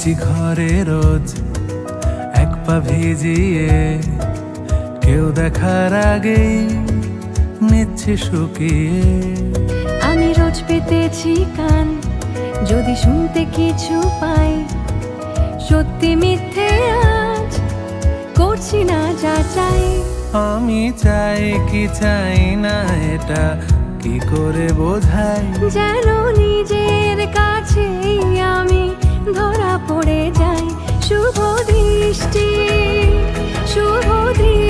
মুছি ঘরে রোজ এক পা ভিজিয়ে, কেউ দেখার আগেই নিচ্ছে শুকিয়ে। আমি রোজ পেতেছি কান, যদি শুনতে কিছু পাই, সত্যি মিথ্যে আজ করছি না যাচাই। আমি চাই কি চাই না এটা কি করে বোঝাই, যেন নিজের কাছেই আমি ধরা পড়ে যাই। শুভ দৃষ্টি, শুভ দৃষ্টি।